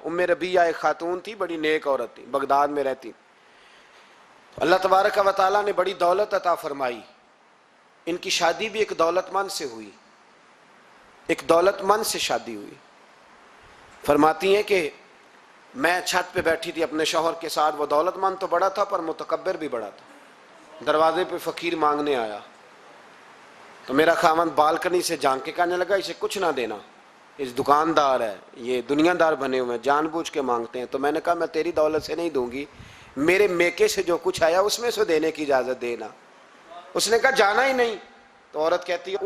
ام ربیہ ایک خاتون تھی، بڑی نیک عورت تھی، بغداد میں رہتی. اللہ تبارک و تعالیٰ نے بڑی دولت عطا فرمائی. ان کی شادی بھی ایک دولت مند سے ہوئی، ایک دولت مند سے شادی ہوئی. فرماتی ہیں کہ میں چھت پہ بیٹھی تھی اپنے شوہر کے ساتھ، وہ دولت مند تو بڑا تھا پر متکبر بھی بڑا تھا. دروازے پہ فقیر مانگنے آیا تو میرا خاوند بالکنی سے جھانک کے کہنے لگا اسے کچھ نہ دینا، اس دکاندار ہے، یہ دنیا دار بنے ہوئے ہیں، جان بوجھ کے مانگتے ہیں. تو میں نے کہا میں تیری دولت سے نہیں دوں گی، میرے میکے سے جو کچھ آیا اس میں سے دینے کی اجازت دینا. اس نے کہا جانا ہی نہیں. تو عورت کہتی ہے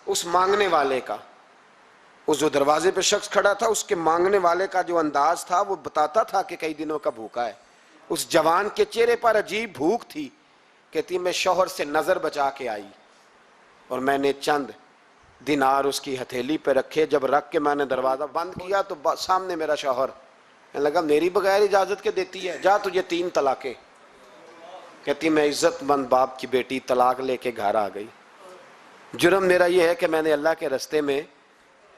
اس مانگنے والے کا، اس جو دروازے پہ شخص کھڑا تھا، اس کے مانگنے والے کا جو انداز تھا وہ بتاتا تھا کہ کئی دنوں کا بھوکا ہے. اس جوان کے چہرے پر عجیب بھوک تھی. کہتی میں شوہر سے نظر بچا کے آئی اور میں نے چند دینار اس کی ہتھیلی پہ رکھے. جب رکھ کے میں نے دروازہ بند کیا تو سامنے میرا شوہر. میں لگا میری بغیر اجازت کے دیتی ہے، جا تجھے 3 طلاقیں. کہتی میں عزت مند باپ کی بیٹی طلاق لے کے گھر آ گئی. جرم میرا یہ ہے کہ میں نے اللہ کے رستے میں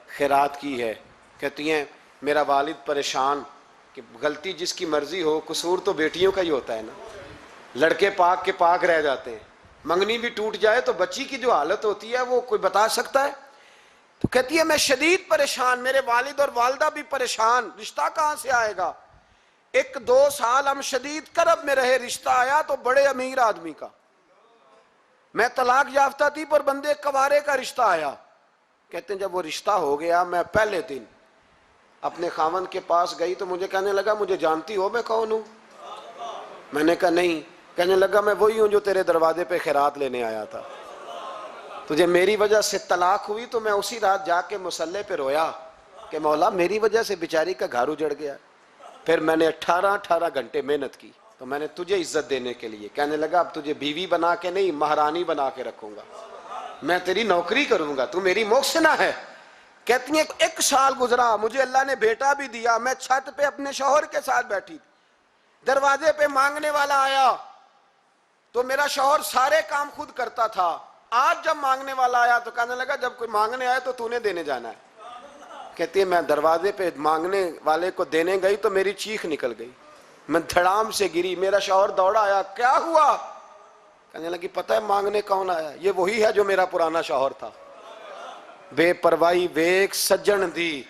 خیرات کی ہے. کہتی ہیں میرا والد پریشان کہ غلطی جس کی مرضی ہو، قصور تو بیٹیوں کا ہی ہوتا ہے نا. لڑکے پاک کے پاک رہ جاتے ہیں، منگنی بھی ٹوٹ جائے تو بچی کی جو حالت ہوتی ہے وہ کوئی بتا سکتا ہے؟ تو کہتی ہے میں شدید پریشان، میرے والد اور والدہ بھی پریشان، رشتہ کہاں سے آئے گا؟ 1-2 سال ہم شدید کرب میں رہے، رشتہ آیا تو بڑے امیر آدمی کا. میں طلاق یافتہ تھی پر بندے کوارے کا رشتہ آیا. کہتے ہیں جب وہ رشتہ ہو گیا میں پہلے دن اپنے خاوند کے پاس گئی تو مجھے کہنے لگا مجھے جانتی ہو میں کون ہوں؟ میں نے کہا نہیں. کہنے لگا میں وہی ہوں جو تیرے دروازے پہ خیرات لینے آیا تھا. تجھے میری وجہ سے طلاق ہوئی تو میں اسی رات جا کے مصلے پہ رویا کہ مولا میری وجہ سے بیچاری کا گھر اجڑ گیا. پھر میں نے 18 گھنٹے محنت کی تو میں نے تجھے عزت دینے کے لیے. کہنے لگا اب تجھے بیوی بنا کے نہیں مہرانی بنا کے رکھوں گا، میں تیری نوکری کروں گا، تو میری محسنہ ہے. کہتی ہیں 1 سال گزرا، مجھے اللہ نے بیٹا بھی دیا. میں چھت پہ اپنے شوہر کے ساتھ بیٹھی تھی، دروازے پہ مانگنے والا آیا تو میرا شوہر سارے کام خود کرتا تھا. آج جب مانگنے والا آیا تو کہنے لگا جب کوئی مانگنے آئے تو نے دینے جانا ہے. کہتی ہے میں دروازے پہ مانگنے والے کو دینے گئی تو میری چیخ نکل گئی، میں دھڑام سے گری. میرا شوہر دوڑا آیا، کیا ہوا؟ کہنے لگی پتہ ہے مانگنے کون آیا؟ یہ وہی ہے جو میرا پرانا شوہر تھا. بے پرواہی ویک سجن دی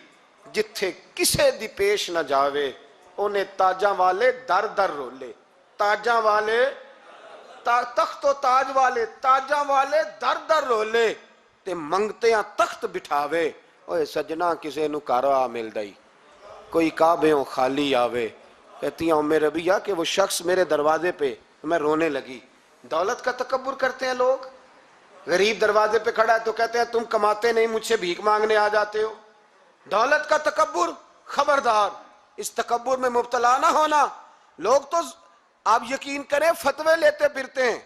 جتھے کسے دی پیش نہ جاوے، انہیں تاجاں والے در در رولے. تاجاں والے تخت و تاج والے، تاجاں والے در در رولے تے منگتے ہیں تخت بٹھاوے. اوے سجنا کسے نو کارا مل دائی، کوئی کعبےوں خالی آوے. کہتی ہیں ام ربیہ کہ وہ شخص میرے دروازے پہ، میں رونے لگی. دولت کا تکبر کرتے ہیں لوگ. غریب دروازے پہ کھڑا ہے تو کہتے ہیں تم کماتے نہیں، مجھ سے بھیک مانگنے آ جاتے ہو. دولت کا تکبر، خبردار اس تکبر میں مبتلا نہ ہونا. لوگ تو آپ یقین کریں فتوے لیتے پھرتے ہیں،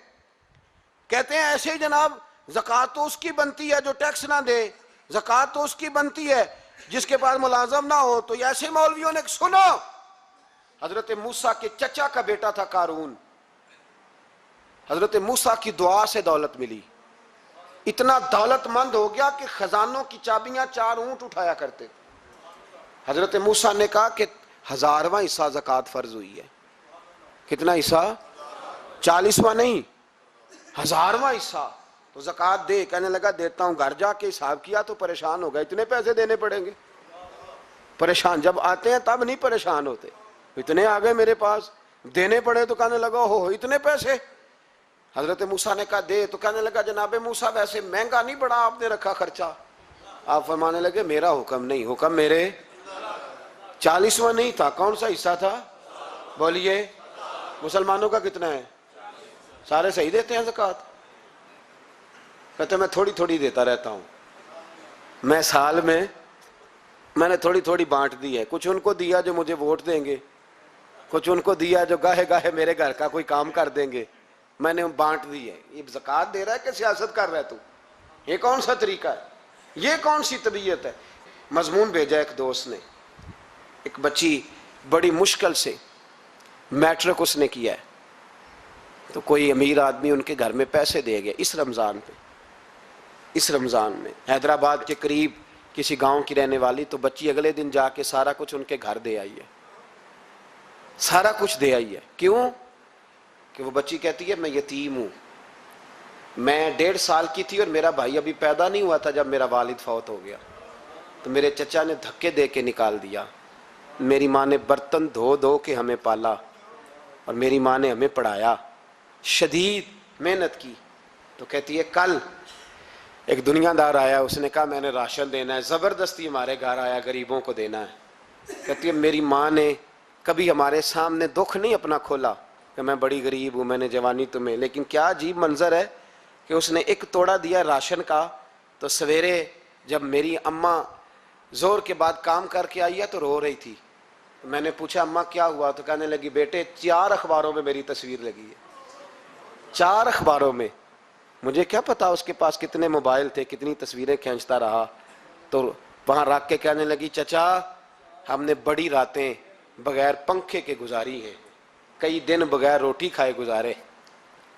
کہتے ہیں ایسے ہی جناب زکوٰۃ تو اس کی بنتی ہے جو ٹیکس نہ دے، زکوٰۃ تو اس کی بنتی ہے جس کے پاس ملازم نہ ہو. تو ایسے مولویوں نے سنو، حضرت موسیٰ کے چچا کا بیٹا تھا قارون، حضرت موسیٰ کی دعا سے دولت ملی. اتنا دولت مند ہو گیا کہ خزانوں کی چابیاں 4 اونٹ اٹھایا کرتے. حضرت موسیٰ نے کہا کہ 1000واں حصہ زکوٰۃ فرض ہوئی ہے. کتنا حصہ؟ 40واں نہیں، 1000واں حصہ. تو زکوٰۃ دے. کہنے لگا دیتا ہوں. گھر جا کے حساب کیا تو پریشان ہو گئے، اتنے پیسے دینے پڑیں گے. پریشان جب آتے ہیں تب نہیں پریشان ہوتے، اتنے آ گئے میرے پاس، دینے پڑے تو کہنے لگا ہو اتنے پیسے. حضرت موسیٰ نے کہا دے. تو کہنے لگا جناب موسیٰ ویسے مہنگا نہیں بڑا آپ نے رکھا خرچہ. آپ فرمانے لگے میرا حکم نہیں، حکم میرے 40واں نہیں تھا. کون سا حصہ تھا؟ بولیے. مسلمانوں کا کتنا ہے؟ سارے صحیح دیتے ہیں زکوٰۃ؟ کہتے میں تھوڑی تھوڑی دیتا رہتا ہوں. میں سال میں نے تھوڑی تھوڑی بانٹ دی ہے. کچھ ان کو دیا جو مجھے ووٹ دیں گے، کچھ ان کو دیا جو گاہے گاہے میرے گھر کا کوئی کام کر دیں گے. میں نے بانٹ دی ہے. یہ زکوٰۃ دے رہا ہے کہ سیاست کر رہا ہے تو؟ یہ کون سا طریقہ ہے؟ یہ کون سی طبیعت ہے؟ مضمون بھیجا ایک دوست نے، ایک بچی بڑی مشکل سے میٹرک اس نے کیا ہے تو کوئی امیر آدمی ان کے گھر میں پیسے دے گیا اس رمضان پہ. اس رمضان میں حیدرآباد کے قریب کسی گاؤں کی رہنے والی، تو بچی اگلے دن جا کے سارا کچھ ان کے گھر دے آئی ہے، سارا کچھ دے آئی ہے۔ کیوں؟ کہ وہ بچی کہتی ہے میں یتیم ہوں، میں 1.5 سال کی تھی اور میرا بھائی ابھی پیدا نہیں ہوا تھا جب میرا والد فوت ہو گیا، تو میرے چچا نے دھکے دے کے نکال دیا، میری ماں نے برتن دھو دھو کے ہمیں پالا اور میری ماں نے ہمیں پڑھایا، شدید محنت کی۔ تو کہتی ہے کل ایک دنیا دار آیا، اس نے کہا میں نے راشن دینا ہے، زبردستی ہمارے گھر آیا، غریبوں کو دینا ہے۔ کہتی ہے میری ماں نے کبھی ہمارے سامنے دکھ نہیں اپنا کھولا کہ میں بڑی غریب ہوں، میں نے جوانی تمہیں، لیکن کیا عجیب منظر ہے کہ اس نے ایک توڑا دیا راشن کا، تو سویرے جب میری اماں زور کے بعد کام کر کے آئی ہے تو رو رہی تھی۔ میں نے پوچھا اماں کیا ہوا؟ تو کہنے لگی بیٹے 4 اخباروں میں میری تصویر لگی ہے، 4 اخباروں میں۔ مجھے کیا پتا اس کے پاس کتنے موبائل تھے، کتنی تصویریں کھینچتا رہا۔ تو وہاں رکھ کے کہنے لگی چچا ہم نے بڑی راتیں بغیر پنکھے کے گزاری ہیں، کئی دن بغیر روٹی کھائے گزارے،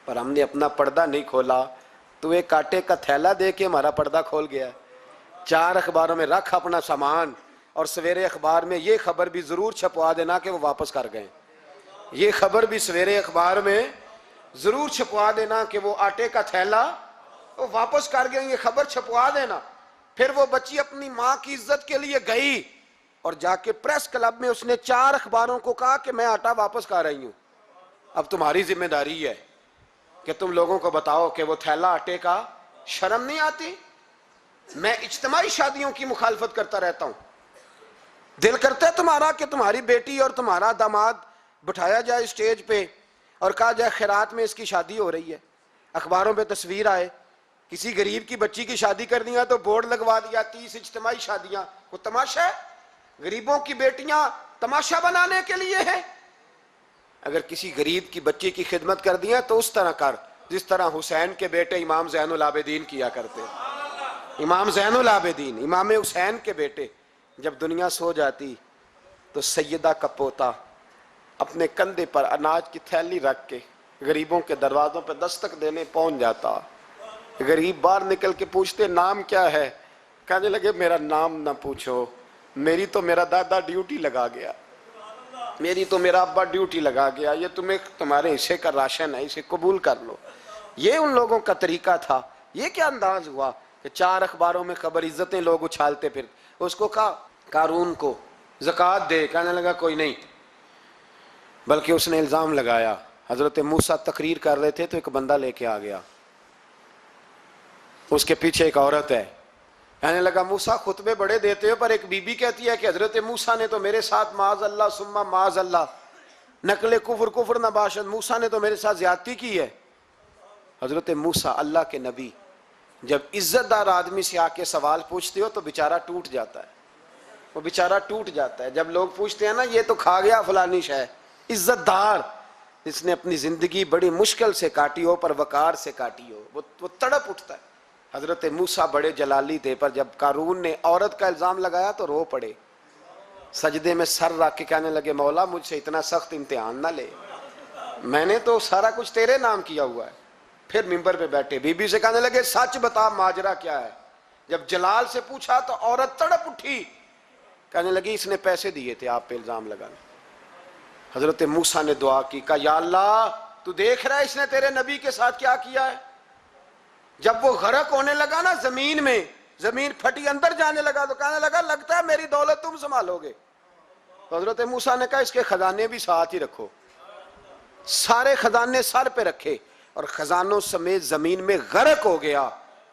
پر ہم نے اپنا پردہ نہیں کھولا، تو ایک کانٹے کا تھیلا دے کے ہمارا پردہ کھول گیا۔ 4 اخباروں میں رکھ اپنا سامان، اور سویرے اخبار میں یہ خبر بھی ضرور چھپوا دینا کہ وہ واپس کر گئے، یہ خبر بھی سویرے اخبار میں ضرور چھپوا دینا کہ وہ آٹے کا تھیلا وہ واپس کر گئے، یہ خبر چھپوا دینا۔ پھر وہ بچی اپنی ماں کی عزت کے لیے گئی اور جا کے پریس کلب میں اس نے 4 اخباروں کو کہا کہ میں آٹا واپس کر رہی ہوں، اب تمہاری ذمہ داری ہے کہ تم لوگوں کو بتاؤ کہ وہ تھیلا آٹے کا۔ شرم نہیں آتی؟ میں اجتماعی شادیوں کی مخالفت کرتا رہتا ہوں، دل کرتا ہے تمہارا کہ تمہاری بیٹی اور تمہارا داماد بٹھایا جائے اسٹیج پہ اور کہا جائے خیرات میں اس کی شادی ہو رہی ہے، اخباروں پہ تصویر آئے، کسی غریب کی بچی کی شادی کر دیا تو بورڈ لگوا دیا 30 اجتماعی شادیاں، وہ تماشا ہے؟ غریبوں کی بیٹیاں تماشا بنانے کے لیے ہیں؟ اگر کسی غریب کی بچی کی خدمت کر دیا تو اس طرح کر جس طرح حسین کے بیٹے امام زین العابدین کیا کرتے۔ امام زین العابدین، امام حسین کے بیٹے، جب دنیا سو جاتی تو سیدہ کا پوتا اپنے کندھے پر اناج کی تھیلی رکھ کے غریبوں کے دروازوں پہ دستک دینے پہنچ جاتا۔ غریب باہر نکل کے پوچھتے نام کیا ہے؟ کہنے لگے میرا نام نہ پوچھو، میری تو میرا دادا ڈیوٹی لگا گیا، میری تو میرا ابا ڈیوٹی لگا گیا، یہ تمہیں تمہارے حصے کا راشن ہے، اسے قبول کر لو۔ یہ ان لوگوں کا طریقہ تھا۔ یہ کیا انداز ہوا کہ 4 اخباروں میں خبر، عزتیں لوگ اچھالتے پھر۔ اس کو کہا قارون کو زکوٰۃ دے، کہنے لگا کوئی نہیں، بلکہ اس نے الزام لگایا۔ حضرت موسیٰ تقریر کر رہے تھے تو ایک بندہ لے کے آ گیا، اس کے پیچھے ایک عورت ہے، کہنے لگا موسیٰ خطبے بڑے دیتے ہو، پر ایک بی بی کہتی ہے کہ حضرت موسیٰ نے تو میرے ساتھ معاذ اللہ ثم معاذ اللہ، نقل کفر نباشد، موسیٰ نے تو میرے ساتھ زیادتی کی ہے۔ حضرت موسیٰ اللہ کے نبی جب عزت دار آدمی سے آ کے سوال پوچھتے ہو تو بیچارہ ٹوٹ جاتا ہے، وہ بیچارہ ٹوٹ جاتا ہے۔ جب لوگ پوچھتے ہیں نا یہ تو کھا گیا فلانی شے، عزت دار جس نے اپنی زندگی بڑی مشکل سے کاٹی ہو پر وقار سے کاٹی ہو، وہ تڑپ اٹھتا ہے۔ حضرت موسیٰ بڑے جلالی تھے، پر جب قارون نے عورت کا الزام لگایا تو رو پڑے، سجدے میں سر رکھ کے کہنے لگے مولا مجھ سے اتنا سخت امتحان نہ لے، میں نے تو سارا کچھ تیرے نام کیا ہوا ہے۔ پھر ممبر پہ بیٹھے، بی بی سے کہنے لگے سچ بتا ماجرا کیا ہے۔ جب جلال سے پوچھا تو عورت تڑپ اٹھی، کہنے لگی اس نے پیسے دیے تھے آپ پہ الزام لگانے۔ حضرت موسیٰ نے دعا کی، کہا یا اللہ تو دیکھ رہا ہے اس نے تیرے نبی کے ساتھ کیا کیا ہے۔ جب وہ غرق ہونے لگا نا زمین میں، زمین پھٹی اندر جانے لگا تو کہنے لگا لگتا ہے میری دولت تم سنبھالو گے۔ تو حضرت موسیٰ نے کہا اس کے خزانے بھی ساتھ ہی رکھو، سارے خزانے سر پہ رکھے اور خزانوں سمیت زمین میں غرق ہو گیا۔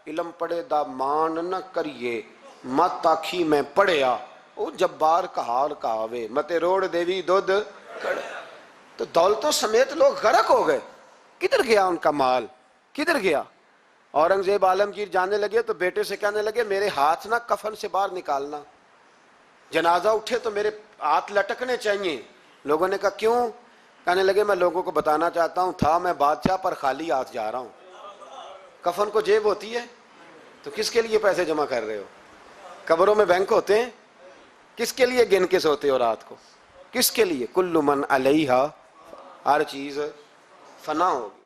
علم پڑے دا مان نہ کریے مت آکھی میں پڑھیا، او جبار کا حال کہاوے متے روڑ دیوی دودھ کڑ۔ تو دولتوں سمیت لوگ غرق ہو گئے۔ کدھر گیا ان کا مال، کدھر گیا؟ اورنگزیب عالمگیر جانے لگے تو بیٹے سے کہنے لگے میرے ہاتھ نہ کفن سے باہر نکالنا، جنازہ اٹھے تو میرے ہاتھ لٹکنے چاہیے۔ لوگوں نے کہا کیوں؟ کہنے لگے میں لوگوں کو بتانا چاہتا ہوں تھا میں بادشاہ پر خالی ہاتھ جا رہا ہوں۔ کفن کو جیب ہوتی ہے تو کس کے لیے پیسے جمع کر رہے ہو؟ قبروں میں بینک ہوتے ہیں، کس کے لیے گن کے سوتے ہو رات کو؟ کس کے لیے؟ کل من علیہا، ہر چیز فنا ہوگی۔